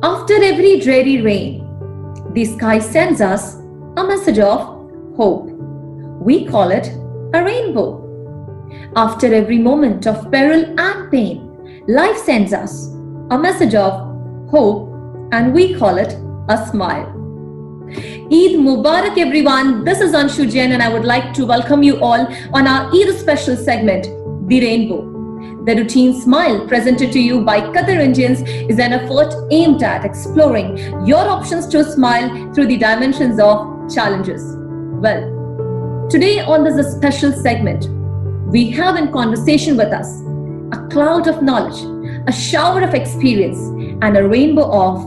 After every dreary rain, the sky sends us a message of hope. We call it a rainbow. After every moment of peril and pain, life sends us a message of hope, and we call it a smile. Eid Mubarak, everyone. This is Anshu Jain, and I would like to welcome you all on our Eid special segment, The Rainbow. The routine smile presented to you by Qatar Indians is an effort aimed at exploring your options to smile through the dimensions of challenges. Well, today on this special segment, we have in conversation with us a cloud of knowledge, a shower of experience, and a rainbow of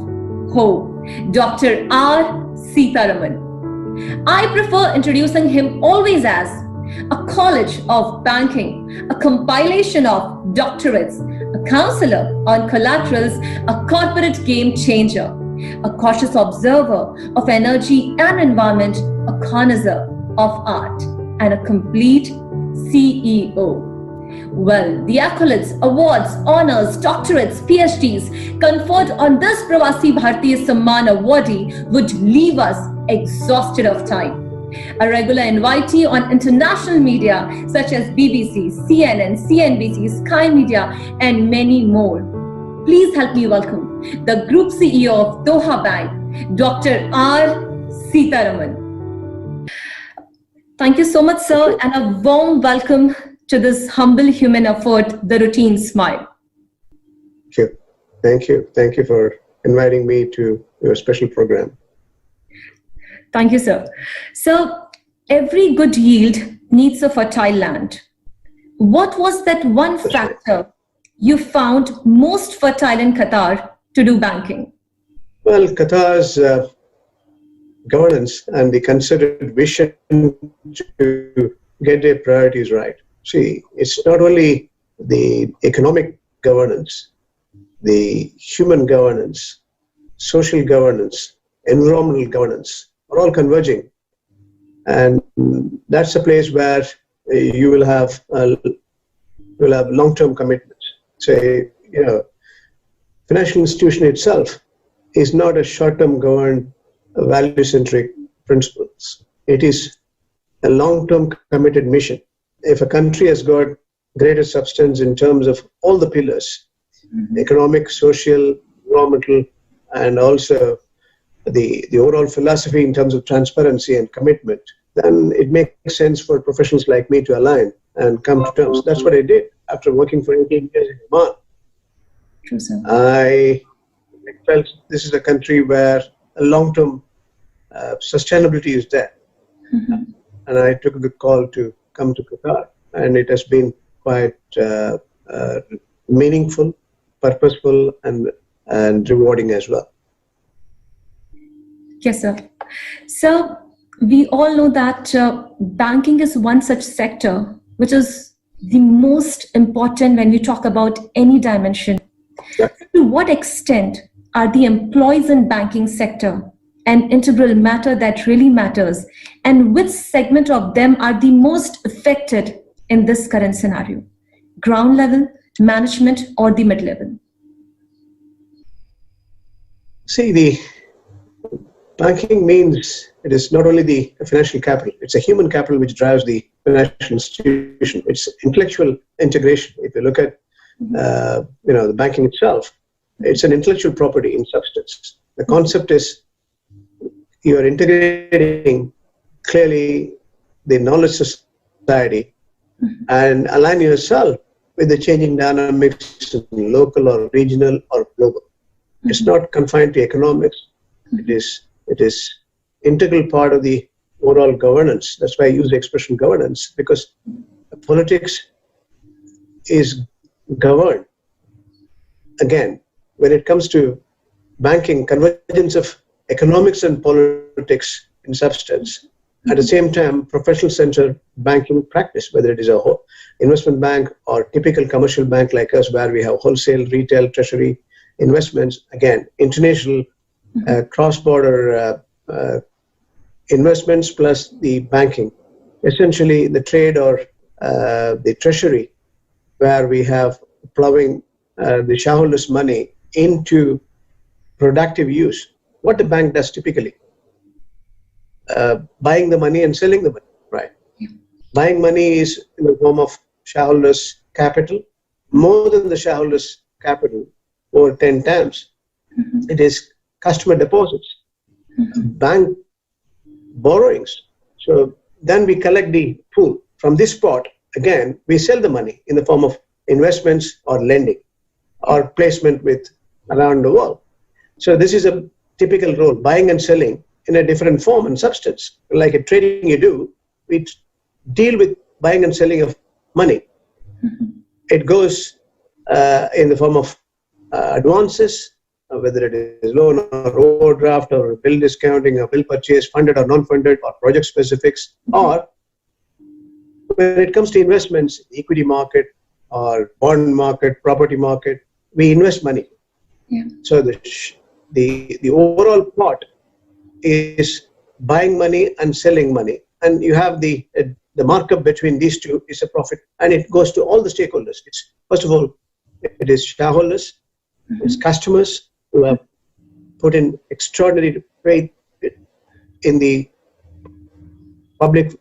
hope, Dr. Seetharaman. I prefer introducing him always as a college of banking, a compilation of doctorates, a counselor on collaterals, a corporate game changer, a cautious observer of energy and environment, a connoisseur of art, and a complete CEO. Well, the accolades, awards, honors, doctorates, PhDs conferred on this Pravasi Bharatiya Samman awardee would leave us exhausted of time. A regular invitee on international media such as BBC, CNN, CNBC, Sky Media, and many more. Please help me welcome the Group CEO of Doha Bank, Dr. Seetharaman. Thank you so much, sir, and a warm welcome to this humble human effort, The Routine Smile. Thank you. Thank you for inviting me to your special program. Thank you, sir. So, every good yield needs a fertile land. What was that one factor you found most fertile in Qatar to do banking? Well, Qatar's governance and the considered vision to get their priorities right. See, it's not only the economic governance, the human governance, social governance, environmental governance are all converging. And that's a place where you will have long-term commitments. Say, financial institution itself is not a short-term governed, value-centric principles. It is a long-term committed mission. If a country has got greater substance in terms of all the pillars, economic, social, environmental, and also the overall philosophy in terms of transparency and commitment, then it makes sense for professionals like me to align and come to terms. That's what I did after working for 18 years in Oman. True, sir. I felt this is a country where a long-term sustainability is there. And I took a good call to come to Qatar, and it has been quite meaningful, purposeful, and rewarding as well. Yes, sir. So we all know that banking is one such sector which is the most important when we talk about any dimension. Yeah. To what extent are the employees in banking sector an integral matter that really matters, and which segment of them are the most affected in this current scenario? Ground level, management, or the mid-level? See, the banking means it is not only the financial capital, it's a human capital which drives the financial institution. It's intellectual integration. If you look at the banking itself, it's an intellectual property in substance. The concept is you are integrating clearly the knowledge society and align yourself with the changing dynamics in local or regional or global. It's not confined to economics. It is integral part of the overall governance. That's why I use the expression governance, because politics is governed. Again, when it comes to banking, convergence of economics and politics in substance. At the same time, professional center banking practice, whether it is a investment bank or typical commercial bank like us, where we have wholesale, retail, treasury, investments, again, international cross-border investments plus the banking, essentially the trade or the treasury, where we have plowing the shareholders' money into productive use, what the bank does typically, buying the money and selling the money, right? Yeah. Buying money is in the form of shareholders' capital, more than the shareholders' capital, over 10 times. It is customer deposits, bank borrowings. So then we collect the pool. From this pot, again, we sell the money in the form of investments or lending or placement with around the world. So this is a typical role, buying and selling in a different form and substance. Like a trading you do, we deal with buying and selling of money. It goes in the form of advances, whether it is loan or overdraft or bill discounting or bill purchase, funded or non-funded, or project specifics, or when it comes to investments, equity market or bond market, property market, we invest money. Yeah. So the overall plot is buying money and selling money, and you have the markup between these two is a profit, and it goes to all the stakeholders. It's first of all, it is shareholders, it's customers who have put in extraordinary faith in the public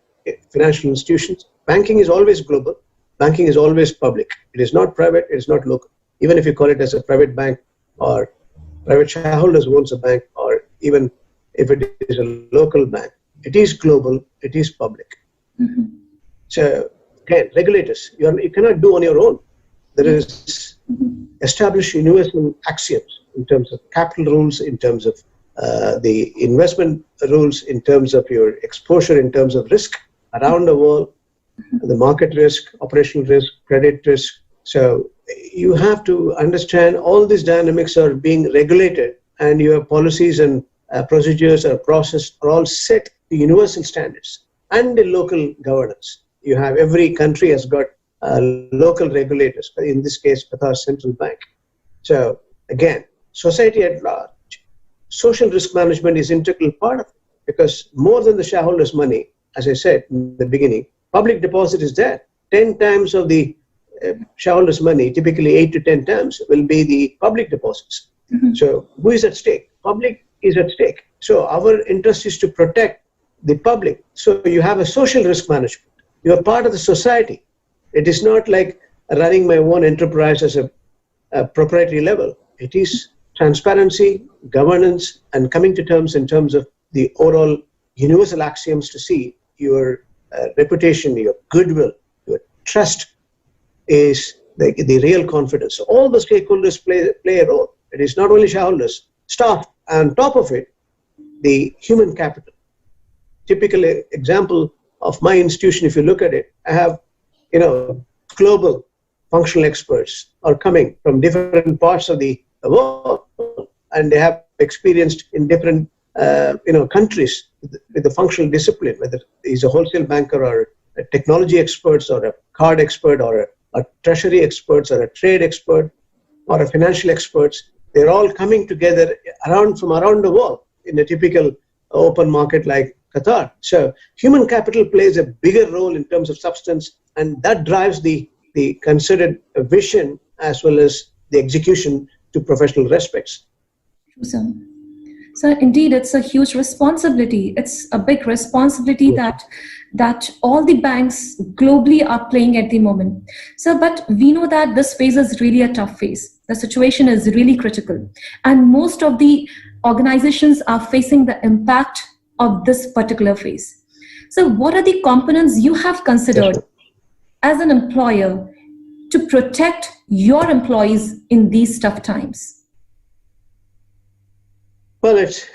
financial institutions. Banking is always global. Banking is always public. It is not private. It is not local. Even if you call it as a private bank or private shareholders who owns a bank, or even if it is a local bank, it is global. It is public. So again, regulators, you cannot do on your own. There is established universal axioms in terms of capital rules, in terms of the investment rules, in terms of your exposure, in terms of risk around the world, the market risk, operational risk, credit risk. So you have to understand all these dynamics are being regulated, and your policies and procedures or process are all set to universal standards and the local governance. You have every country has got local regulators, in this case, Qatar Central Bank. So again, society at large, social risk management is integral part of it, because more than the shareholders' money, as I said in the beginning, public deposit is there. 10 times of the shareholders' money, typically 8 to 10 times, will be the public deposits. So who is at stake? Public is at stake. So our interest is to protect the public. So you have a social risk management. You are part of the society. It is not like running my own enterprise as a proprietary level. It is transparency, governance, and coming to terms in terms of the overall universal axioms to see your reputation, your goodwill, your trust is the real confidence. So all the stakeholders play a role. It is not only shareholders, staff, and on top of it, the human capital. Typical example of my institution, if you look at it, I have, global functional experts are coming from different parts of the world, and they have experienced in different, countries with the functional discipline, whether he's a wholesale banker or a technology experts or a card expert or a treasury experts or a trade expert or a financial experts. They're all coming together from around the world in a typical open market like Qatar. So human capital plays a bigger role in terms of substance, and that drives the considered vision as well as the execution to professional respects. So indeed, it's a huge responsibility. It's a big responsibility that all the banks globally are playing at the moment. So, but we know that this phase is really a tough phase. The situation is really critical, and most of the organizations are facing the impact of this particular phase. So what are the components you have considered as an employer to protect your employees in these tough times? Well, it's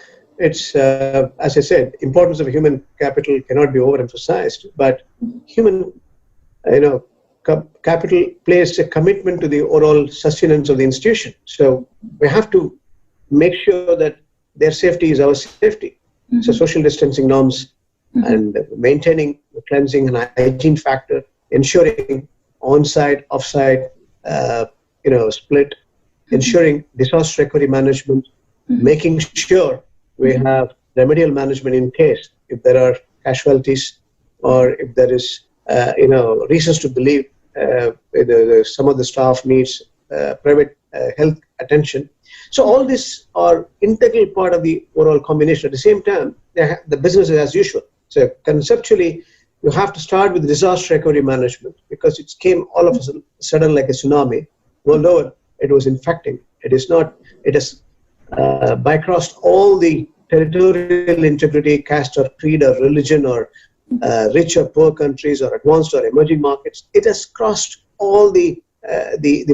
as I said, importance of human capital cannot be overemphasized, but human, capital plays a commitment to the overall sustenance of the institution. So we have to make sure that their safety is our safety. So social distancing norms and maintaining the cleansing and hygiene factor, ensuring on-site, off-site, split, ensuring disaster recovery management, making sure we have remedial management in case if there are casualties or if there is, reasons to believe some of the staff needs private health attention. So all these are integral part of the overall combination. At the same time, the business is as usual. So conceptually, you have to start with disaster recovery management because it came all of a sudden like a tsunami. World over, it was infecting. It is not. It has bycrossed all the territorial integrity, caste or creed or religion or rich or poor countries or advanced or emerging markets. It has crossed all the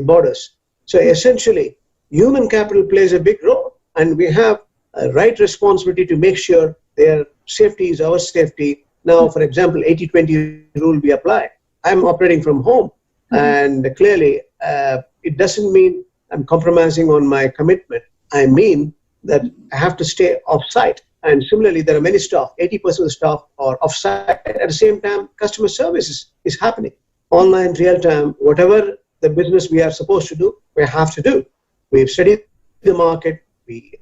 borders. So essentially, human capital plays a big role, and we have a right responsibility to make sure their safety is our safety. Now, for example, 80-20 rule we apply. I'm operating from home, and clearly it doesn't mean I'm compromising on my commitment. I mean that I have to stay off-site. And similarly, there are many staff, 80% of the staff are off-site. At the same time, customer service is happening. Online, real-time, whatever the business we are supposed to do, we have to do. We've studied the market, we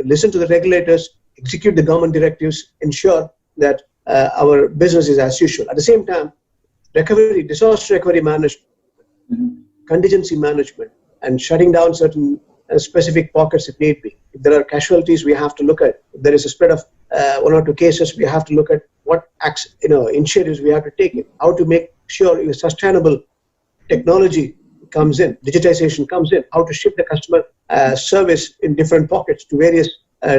listen to the regulators, execute the government directives, ensure that our business is as usual. At the same time, recovery, disaster recovery management, contingency management, and shutting down certain specific pockets if need be. If there are casualties, we have to look at. If there is a spread of one or two cases, we have to look at what initiatives we have to take, how to make sure sustainable technology comes in, digitization comes in, how to shift the customer service in different pockets to various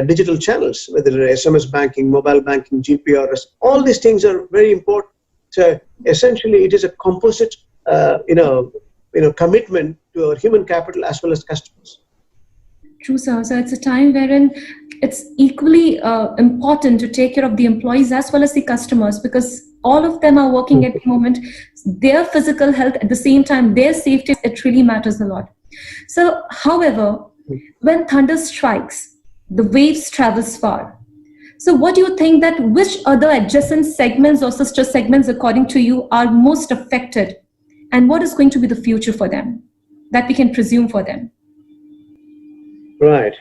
digital channels, whether SMS banking, mobile banking, GPRS. All these things are very important. So essentially, it is a composite, commitment to our human capital as well as customers. True, sir. So it's a time wherein it's equally important to take care of the employees as well as the customers, because all of them are working at the moment. Their physical health, at the same time, their safety, it really matters a lot. So, however, when thunder strikes, the waves travels far. So what do you think that which other adjacent segments or sister segments, according to you, are most affected? And what is going to be the future for them that we can presume for them? Right.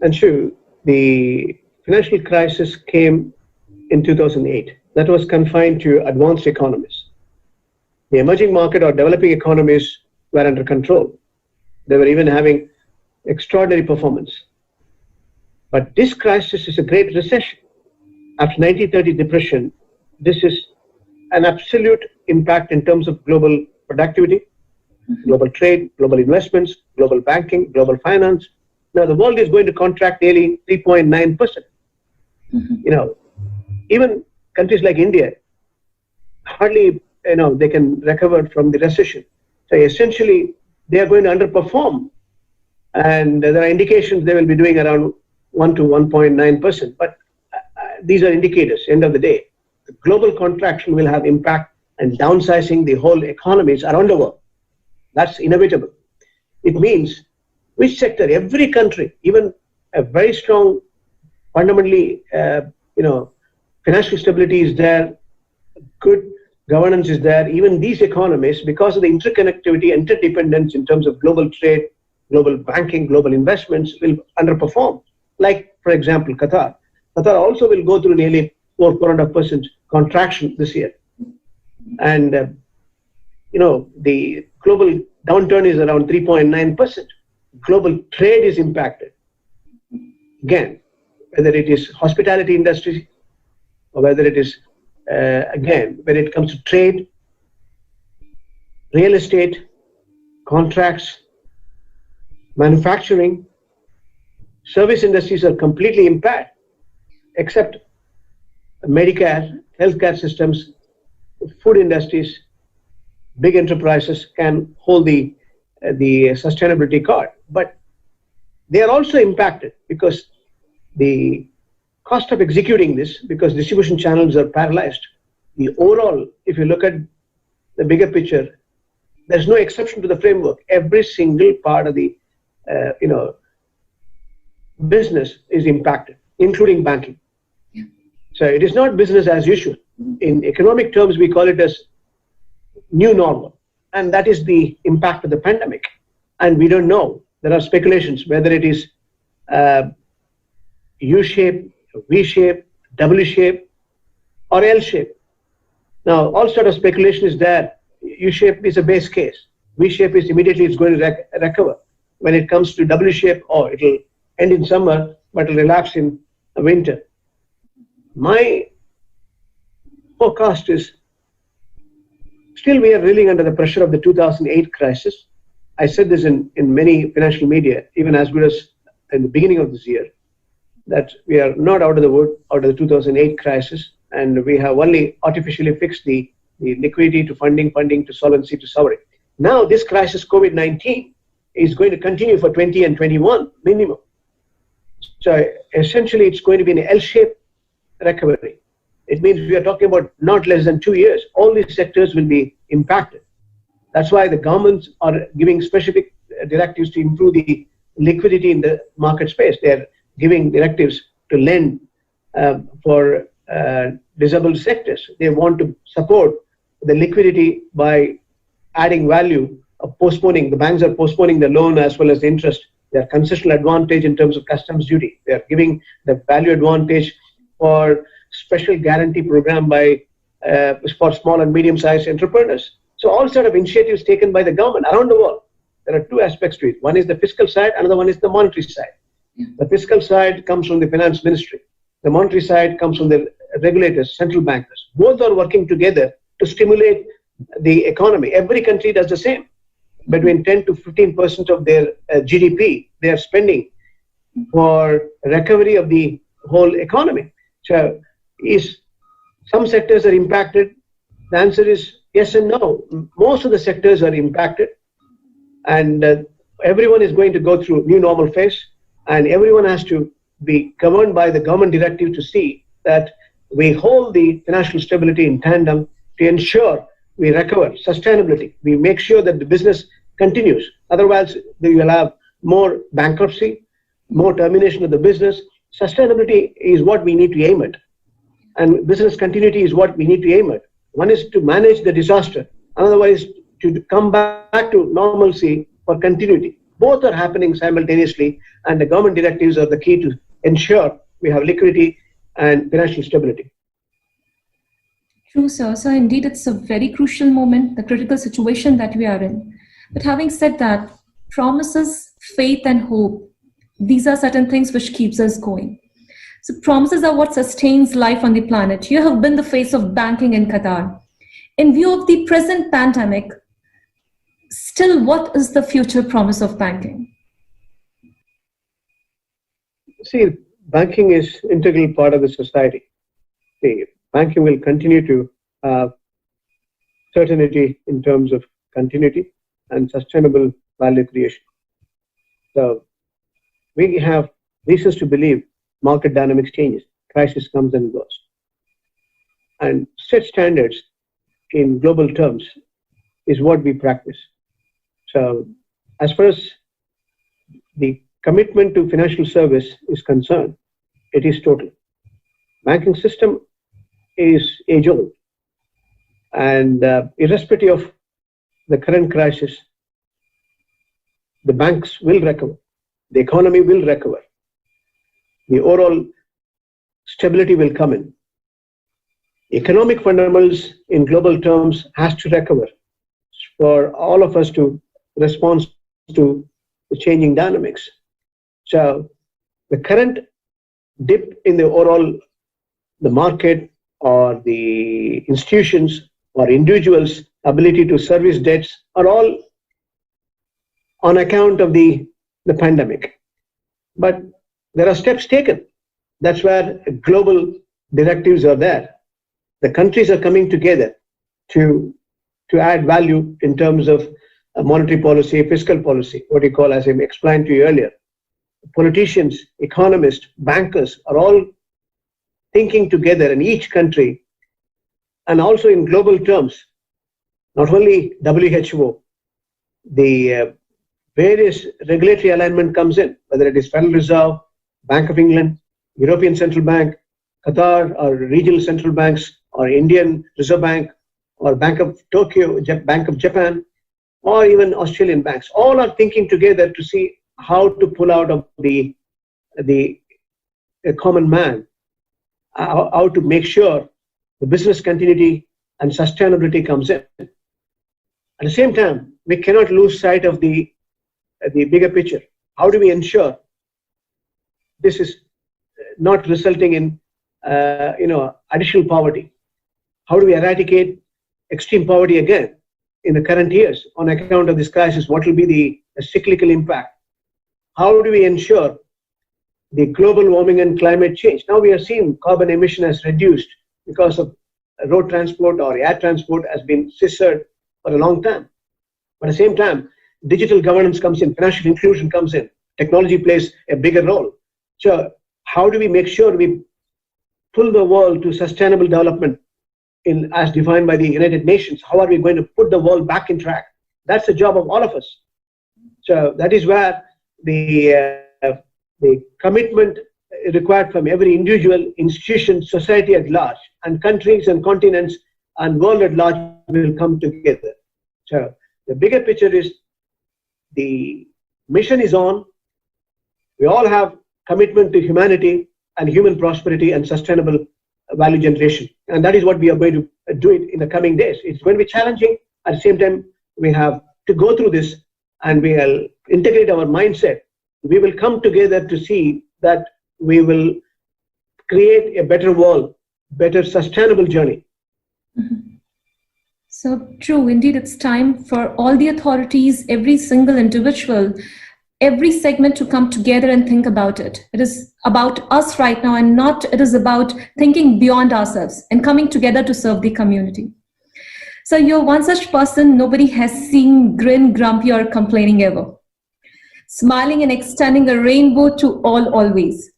Anshu, the financial crisis came in 2008. That was confined to advanced economies. The emerging market or developing economies were under control. They were even having extraordinary performance. But this crisis is a great recession. After 1930 depression, this is an absolute impact in terms of global productivity, global trade, global investments, global banking, global finance. Now the world is going to contract nearly 3.9%. Even countries like India, hardly they can recover from the recession. So essentially, they are going to underperform, and there are indications they will be doing around 1 to 1.9%. But these are indicators. End of the day, the global contraction will have impact and downsizing the whole economies around the world. That's inevitable. It means which sector, every country, even a very strong, fundamentally, financial stability is there, good governance is there. Even these economies, because of the interconnectivity, interdependence in terms of global trade, global banking, global investments, will underperform. Like, for example, Qatar. Qatar also will go through nearly 4.5% contraction this year. And, the global downturn is around 3.9%. Global trade is impacted. Again, whether it is hospitality industry or whether it is, when it comes to trade, real estate, contracts, manufacturing, service industries are completely impaired, except Medicare, healthcare systems, food industries, big enterprises can hold the sustainability card. But they are also impacted because the cost of executing this, because distribution channels are paralyzed. The overall, if you look at the bigger picture, there's no exception to the framework. Every single part of the business is impacted, including banking. Yeah. So it is not business as usual. In economic terms, we call it as new normal. And that is the impact of the pandemic. And we don't know. There are speculations whether it is U-shape, V-shape, W-shape, or L-shape. Now, all sort of speculation is there. U-shape is a base case. V-shape is immediately it's going to recover. when it comes to W shape, or it'll end in summer, but it'll relapse in winter. My forecast is still we are reeling under the pressure of the 2008 crisis. I said this in many financial media, even as good as in the beginning of this year, that we are not out of the wood, out of the 2008 crisis, and we have only artificially fixed the liquidity to funding to solvency to sovereign. Now this crisis, COVID-19, is going to continue for 20 and 21 minimum. So essentially it's going to be an L-shaped recovery. It means we are talking about not less than 2 years. All these sectors will be impacted. That's why the governments are giving specific directives to improve the liquidity in the market space. They're giving directives to lend for disabled sectors. They want to support the liquidity by adding value, postponing. The banks are postponing the loan as well as the interest. They are concessional advantage in terms of customs duty. They are giving the value advantage for special guarantee program by for small and medium-sized entrepreneurs. So all sort of initiatives taken by the government around the world. There are two aspects to it. One is the fiscal side, another one is the monetary side. The fiscal side comes from the finance ministry. The monetary side comes from the regulators, central bankers. Both are working together to stimulate the economy. Every country does the same. Between 10 to 15% of their GDP, they are spending for recovery of the whole economy. So, is some sectors are impacted? The answer is yes and no. Most of the sectors are impacted, and everyone is going to go through new normal phase, and everyone has to be governed by the government directive to see that we hold the financial stability in tandem to ensure we recover sustainability. We make sure that the business continues. Otherwise, you will have more bankruptcy, more termination of the business. Sustainability is what we need to aim at, and business continuity is what we need to aim at. One is to manage the disaster, another one is to come back to normalcy for continuity. Both are happening simultaneously, and the government directives are the key to ensure we have liquidity and financial stability. True, sir. So indeed, it's a very crucial moment, the critical situation that we are in. But having said that, promises, faith, and hope, these are certain things which keeps us going. So promises are what sustains life on the planet. You have been the face of banking in Qatar. In view of the present pandemic, still, what is the future promise of banking? See, banking is an integral part of the society. See, banking will continue to have certainty in terms of continuity and sustainable value creation. So we have reasons to believe market dynamics changes, crisis comes and goes. And set standards in global terms is what we practice. So as far as the commitment to financial service is concerned, it is total. Banking system is age-old, and irrespective of the current crisis, the banks will recover, the economy will recover, the overall stability will come in. Economic fundamentals in global terms has to recover for all of us to respond to the changing dynamics. So the current dip in the overall, the market or the institutions or individuals' ability to service debts are all on account of the pandemic. But there are steps taken. That's where global directives are there. The countries are coming together to add value in terms of monetary policy, fiscal policy, what you call, as I explained to you earlier. Politicians, economists, bankers are all thinking together in each country, and also in global terms, not only WHO, the various regulatory alignment comes in, whether it is Federal Reserve, Bank of England, European Central Bank, Qatar, or regional central banks, or Indian Reserve Bank, or Bank of Tokyo, Bank of Japan, or even Australian banks. All are thinking together to see how to pull out of the common man, how to make sure the business continuity and sustainability comes in. At the same time, we cannot lose sight of the the bigger picture. How do we ensure this is not resulting in additional poverty? How do we eradicate extreme poverty again in the current years on account of this crisis? What will be the cyclical impact? How do we ensure the global warming and climate change? Now we are seeing carbon emission has reduced because of road transport or air transport has been scissored for a long time. But at the same time, digital governance comes in, financial inclusion comes in, technology plays a bigger role. So how do we make sure we pull the world to sustainable development as defined by the United Nations? How are we going to put the world back in track? That's the job of all of us. So that is where the commitment required from every individual, institution, society at large, and countries and continents and world at large will come together. So the bigger picture is the mission is on. We all have commitment to humanity and human prosperity and sustainable value generation. And that is what we are going to do it in the coming days. It's going to be challenging. At the same time, we have to go through this and we will integrate our mindset. We will come together to see that we will create a better world, better sustainable journey. Mm-hmm. So true, indeed, it's time for all the authorities, every single individual, every segment to come together and think about it. It is about us right now and not, it is about thinking beyond ourselves and coming together to serve the community. So you're one such person nobody has seen grin, grumpy or complaining ever. Smiling and extending a rainbow to all always.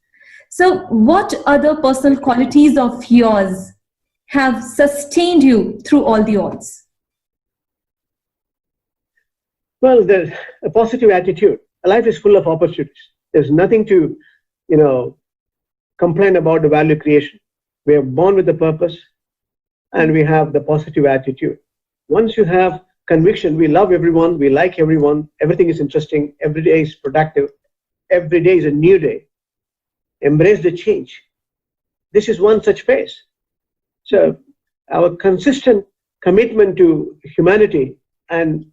So what other personal qualities of yours have sustained you through all the odds? Well, there's a positive attitude. Life is full of opportunities. There's nothing to, complain about the value creation. We are born with a purpose and we have the positive attitude. Once you have conviction, we love everyone, we like everyone, everything is interesting, every day is productive, every day is a new day. Embrace the change. This is one such phase. So our consistent commitment to humanity and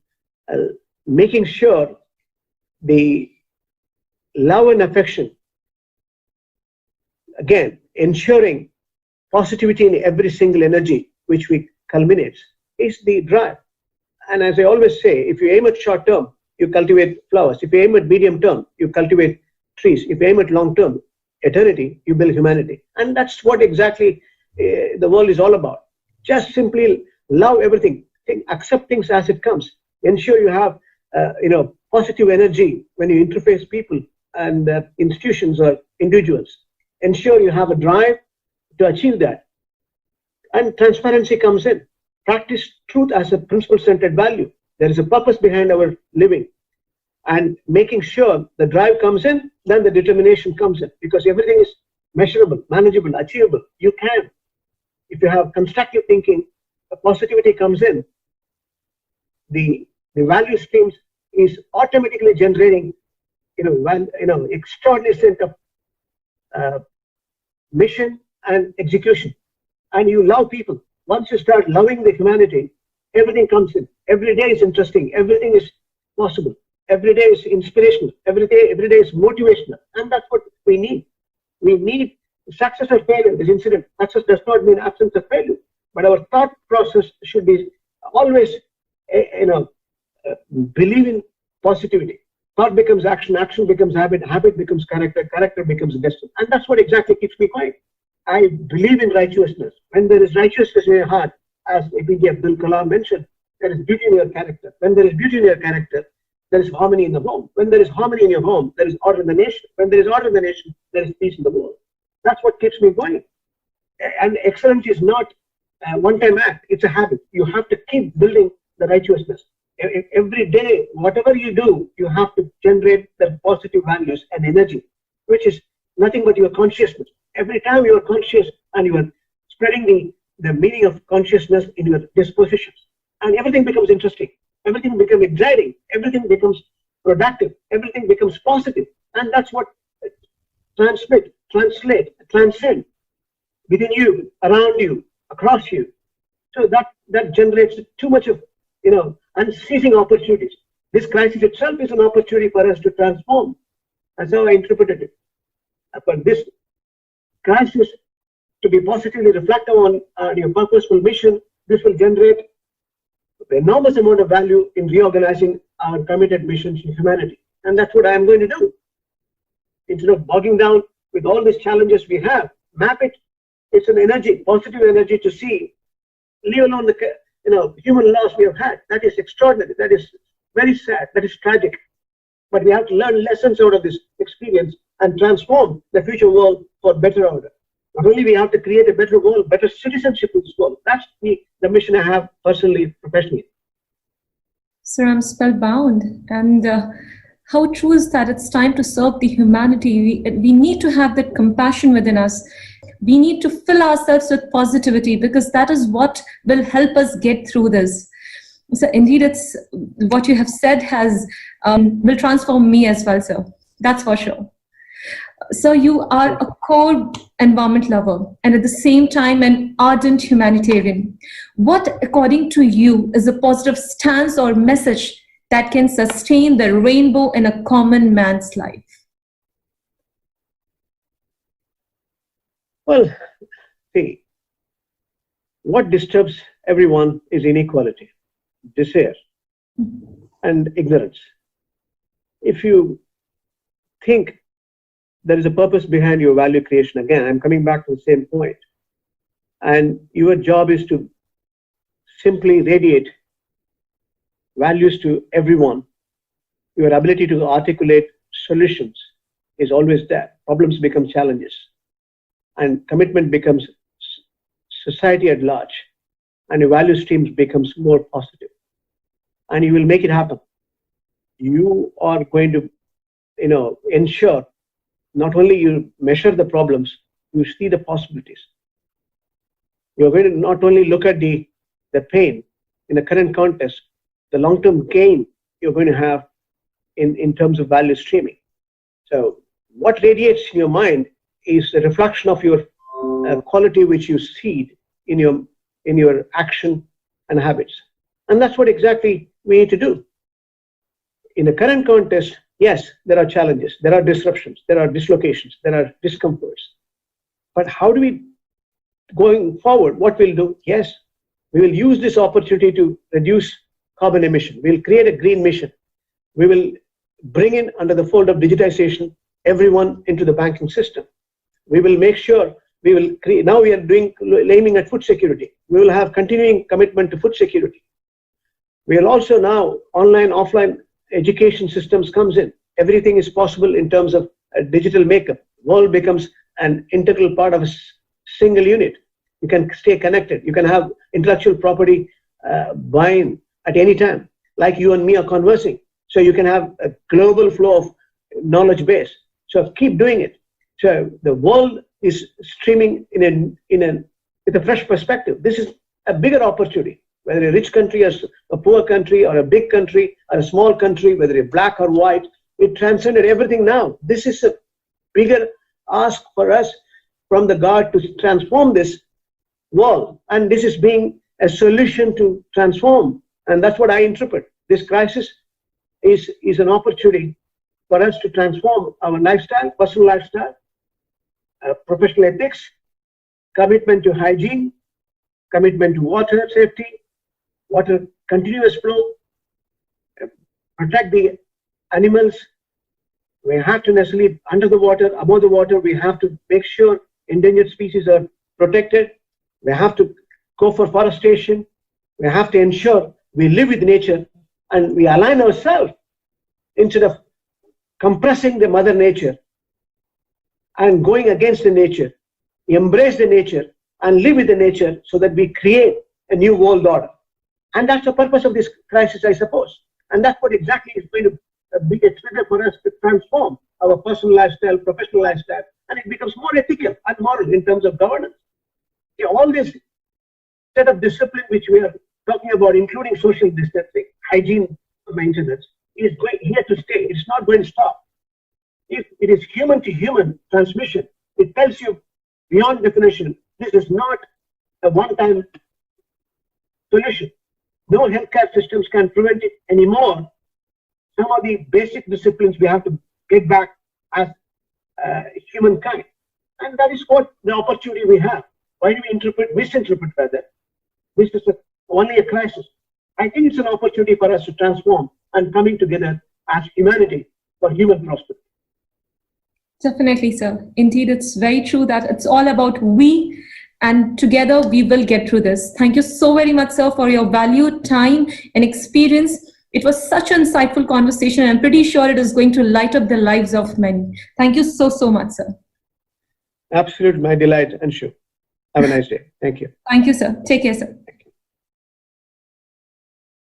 making sure the love and affection, again, ensuring positivity in every single energy which we culminates is the drive. And as I always say, if you aim at short term, you cultivate flowers. If you aim at medium term, you cultivate trees. If you aim at long term, eternity, you build humanity. And that's what exactly the world is all about. Just simply love everything, accept things as it comes. Ensure you have positive energy when you interface people and institutions or individuals. Ensure you have a drive to achieve that. And transparency comes in. Practice truth as a principle-centered value. There is a purpose behind our living. And making sure the drive comes in, then the determination comes in. Because everything is measurable, manageable, achievable. You can. If you have constructive thinking, the positivity comes in. The value streams is automatically generating, extraordinary sense of mission and execution. And you love people. Once you start loving the humanity, everything comes in. Every day is interesting. Everything is possible. Every day is inspirational. Every day is motivational. And that's what we need. We need success or failure. This incident, success does not mean absence of failure. But our thought process should be always, believe in positivity. Thought becomes action, action becomes habit, habit becomes character, character becomes destiny. And that's what exactly keeps me going. I believe in righteousness. When there is righteousness in your heart, as APJ Abdul Kalam mentioned, there is beauty in your character. When there is beauty in your character, there is harmony in the home. When there is harmony in your home, there is order in the nation. When there is order in the nation, there is peace in the world. That's what keeps me going. And excellence is not a one-time act. It's a habit. You have to keep building the righteousness. Every day, whatever you do, you have to generate the positive values and energy, which is nothing but your consciousness. Every time you are conscious and you are spreading the meaning of consciousness in your dispositions, and everything becomes interesting, everything becomes exciting, everything becomes productive, everything becomes positive, and that's what transmit, translate, transcend within you, around you, across you. So that generates too much of unceasing opportunities. This crisis itself is an opportunity for us to transform. That's how I interpreted it. But this crisis, to be positively reflective on your purposeful mission, this will generate an enormous amount of value in reorganizing our committed mission to humanity. And that's what I am going to do. Instead of bogging down with all these challenges we have, map it. It's an energy, positive energy to see, leave alone the human loss we have had. That is extraordinary. That is very sad. That is tragic. But we have to learn lessons out of this experience and transform the future world for better order. Not only we have to create a better world, better citizenship in this world. That's the mission I have personally, professionally. Sir, I'm spellbound. And how true is that? It's time to serve the humanity. We need to have that compassion within us. We need to fill ourselves with positivity, because that is what will help us get through this. So indeed, it's what you have said will transform me as well, sir. That's for sure. So you are a core environment lover and at the same time an ardent humanitarian. What, according to you, is a positive stance or message that can sustain the rainbow in a common man's life? Well, see, what disturbs everyone is inequality, despair, and ignorance. If you think there is a purpose behind your value creation, again, I'm coming back to the same point, and your job is to simply radiate values to everyone, your ability to articulate solutions is always there. Problems become challenges, and commitment becomes society at large, and your value streams becomes more positive, and you will make it happen. You are going to, ensure not only you measure the problems, you see the possibilities. You're going to not only look at the pain in the current context, the long-term gain you're going to have in terms of value streaming. So what radiates in your mind is a reflection of your quality which you seed in your action and habits. And that's what exactly we need to do. In the current context, yes, there are challenges, there are disruptions, there are dislocations, there are discomforts. But how do we, going forward, what we'll do? Yes, we will use this opportunity to reduce carbon emission. We'll create a green mission. We will bring in, under the fold of digitization, everyone into the banking system. We will make sure we will create, now we are aiming at food security. We will have continuing commitment to food security. We will also now, online, offline education systems comes in. Everything is possible in terms of a digital makeup. World becomes an integral part of a single unit. You can stay connected. You can have intellectual property buying at any time, like you and me are conversing. So you can have a global flow of knowledge base. So keep doing it. So the world is streaming with a fresh perspective. This is a bigger opportunity. Whether a rich country or a poor country or a big country or a small country, whether you're black or white, it transcended everything now. This is a bigger ask for us from the God to transform this world. And this is being a solution to transform. And that's what I interpret. This crisis is an opportunity for us to transform our lifestyle, personal lifestyle, professional ethics, commitment to hygiene, commitment to water safety, water continuous flow, protect the animals. We have to necessarily, under the water, above the water, we have to make sure endangered species are protected. We have to go for forestation. We have to ensure we live with nature and we align ourselves instead of compressing the mother nature and going against the nature. Embrace the nature and live with the nature so that we create a new world order. And that's the purpose of this crisis, I suppose. And that's what exactly is going to be a trigger for us to transform our personal lifestyle, professional lifestyle, and it becomes more ethical and moral in terms of governance. See, all this set of discipline which we are talking about, including social distancing, hygiene maintenance, is going here to stay. It's not going to stop. If it is human to human transmission, it tells you beyond definition, this is not a one-time solution. No healthcare systems can prevent it anymore some of the basic disciplines we have to get back as humankind. And that is what the opportunity we have. Why do we misinterpret that? This is only a crisis. I think it's an opportunity for us to transform and coming together as humanity for human prosperity. Definitely, sir. Indeed, it's very true that it's all about we, and together we will get through this. Thank you so very much, sir, for your valued time and experience. It was such an insightful conversation. I'm pretty sure it is going to light up the lives of many. Thank you so, so much, sir. Absolute, my delight, Anshu. Have a nice day. Thank you. Thank you, sir. Take care, sir.